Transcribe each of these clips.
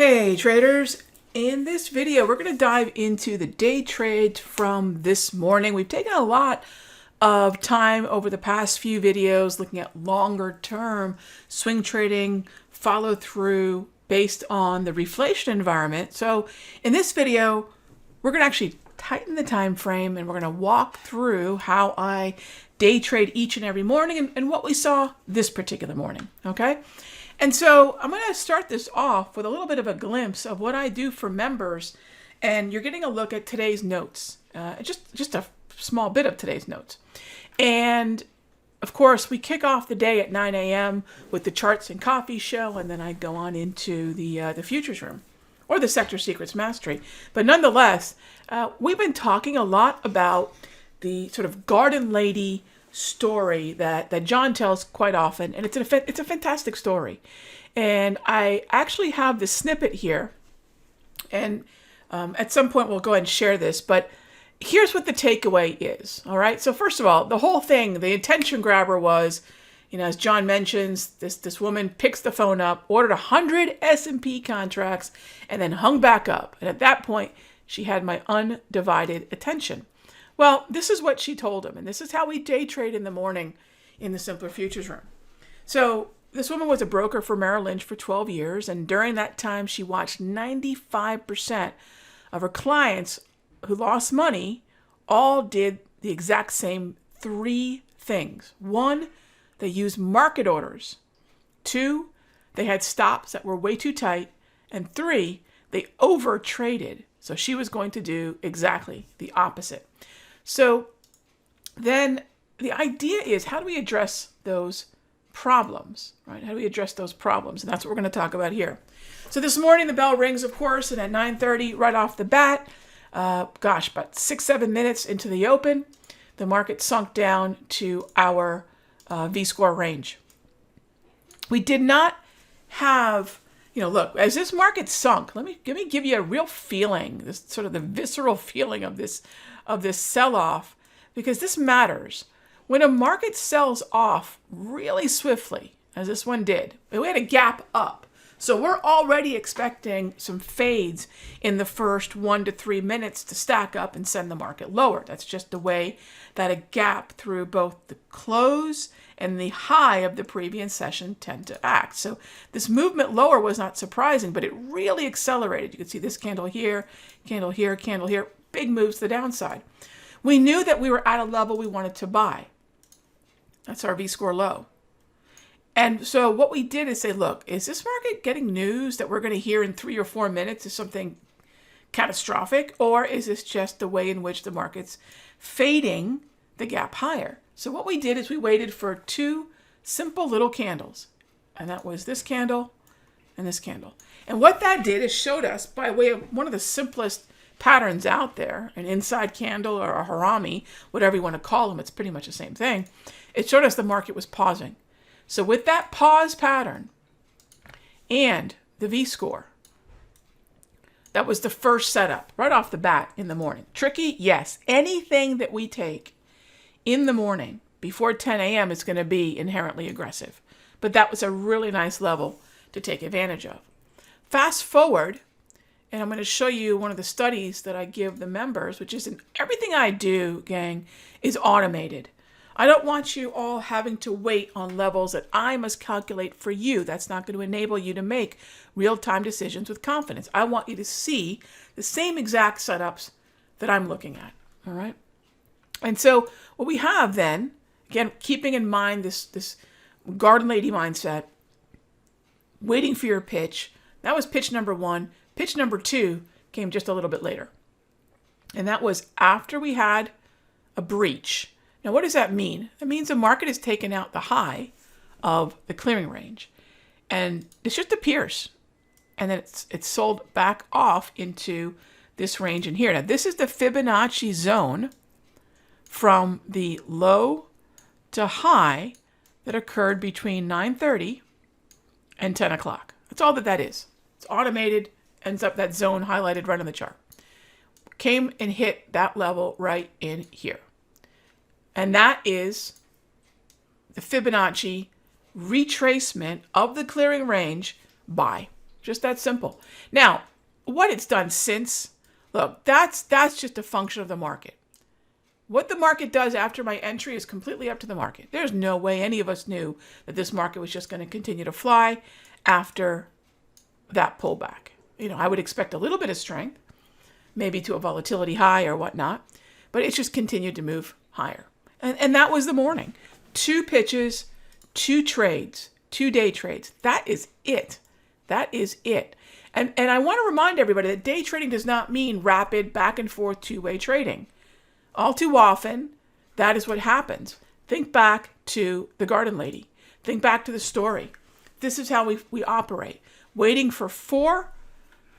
Hey traders, in this video we're going to dive into the day trade from this morning. We've taken a lot of time over the past few videos looking at longer term swing trading, follow through based on the reflation environment. So in this video we're going to actually tighten the time frame and we're going to walk through how I day trade each and every morning and what we saw this particular morning. Okay. And so I'm going to start this off with a little bit of a glimpse of what I do for members. And you're getting a look at today's notes, just a small bit of today's notes. And of course, we kick off the day at 9 a.m. with the charts and coffee show. And then I go on into the futures room or the sector secrets mastery. But nonetheless, we've been talking a lot about the sort of garden lady story that John tells quite often, and it's a fantastic story. And I actually have the snippet here, and at some point we'll go ahead and share this, but here's what the takeaway is. All right, so first of all, the whole thing, the attention grabber was, as John mentions, this woman picks the phone up, ordered 100 S&P contracts, and then hung back up, and at that point she had my undivided attention. Well, this is what she told him, and this is how we day trade in the morning in the Simpler Futures room. So this woman was a broker for Merrill Lynch for 12 years, and during that time, she watched 95% of her clients who lost money all did the exact same three things. One, they used market orders. Two, they had stops that were way too tight. And three, they over traded. So she was going to do exactly the opposite. So then the idea is, how do we address those problems, right? How do we address those problems? And that's what we're going to talk about here. So this morning, the bell rings, of course, and at 9:30, right off the bat, about 6-7 minutes into the open, the market sunk down to our V-score range. We did not have, look, as this market sunk, let me give you a real feeling, this sort of the visceral feeling of this sell-off, because this matters. When a market sells off really swiftly, as this one did, we had a gap up. So we're already expecting some fades in the first 1 to 3 minutes to stack up and send the market lower. That's just the way that a gap through both the close and the high of the previous session tend to act. So this movement lower was not surprising, but it really accelerated. You can see this candle here, candle here, candle here, big moves to the downside. We knew that we were at a level we wanted to buy. That's our V-score low. And so what we did is say, look, is this market getting news that we're going to hear in 3 or 4 minutes is something catastrophic? Or is this just the way in which the market's fading the gap higher? So what we did is we waited for two simple little candles. And that was this candle and this candle. And what that did is showed us, by way of one of the simplest patterns out there, an inside candle or a harami, whatever you want to call them, it's pretty much the same thing. It showed us the market was pausing. So with that pause pattern and the V-score, that was the first setup right off the bat in the morning. Tricky? Yes. Anything that we take in the morning before 10 a.m. is going to be inherently aggressive. But that was a really nice level to take advantage of. Fast forward, and I'm going to show you one of the studies that I give the members, which is everything I do, gang, is automated. I don't want you all having to wait on levels that I must calculate for you. That's not going to enable you to make real-time decisions with confidence. I want you to see the same exact setups that I'm looking at, all right? And so what we have then, again, keeping in mind this garden lady mindset, waiting for your pitch, that was pitch number one. Pitch number two came just a little bit later. And that was after we had a breach. Now, what does that mean? It means the market has taken out the high of the clearing range. And it's just a pierce. And then it's sold back off into this range in here. Now, this is the Fibonacci zone from the low to high that occurred between 9:30 and 10 o'clock. That's all that is. It's automated, ends up that zone highlighted right on the chart. Came and hit that level right in here. And that is the Fibonacci retracement of the clearing range buy. Just that simple. Now, what it's done since, look, that's just a function of the market. What the market does after my entry is completely up to the market. There's no way any of us knew that this market was just going to continue to fly after that pullback. I would expect a little bit of strength, maybe to a volatility high or whatnot, but it's just continued to move higher. And that was the morning. 2 pitches, 2 trades, 2 day trades. That is it. That is it. And I want to remind everybody that day trading does not mean rapid back and forth two-way trading. All too often, that is what happens. Think back to the garden lady. Think back to the story. This is how we operate. Waiting for 4,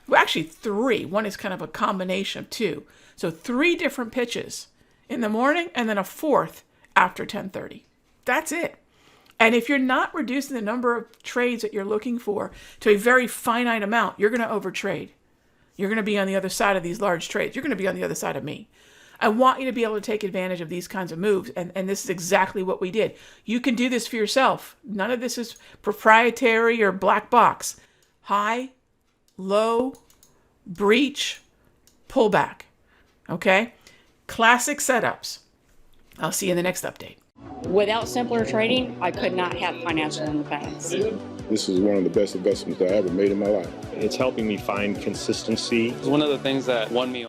well, actually 3. One is kind of a combination of 2. So 3 different pitches in the morning and then a 4th after 10:30. That's it. And if you're not reducing the number of trades that you're looking for to a very finite amount, you're going to overtrade. You're going to be on the other side of these large trades. You're going to be on the other side of me. I want you to be able to take advantage of these kinds of moves. And this is exactly what we did. You can do this for yourself. None of this is proprietary or black box. High, low, breach, pullback. Okay? Classic setups. I'll see you in the next update. Without simpler trading, I could not have financial independence. This is one of the best investments I ever made in my life. It's helping me find consistency. It's one of the things that won me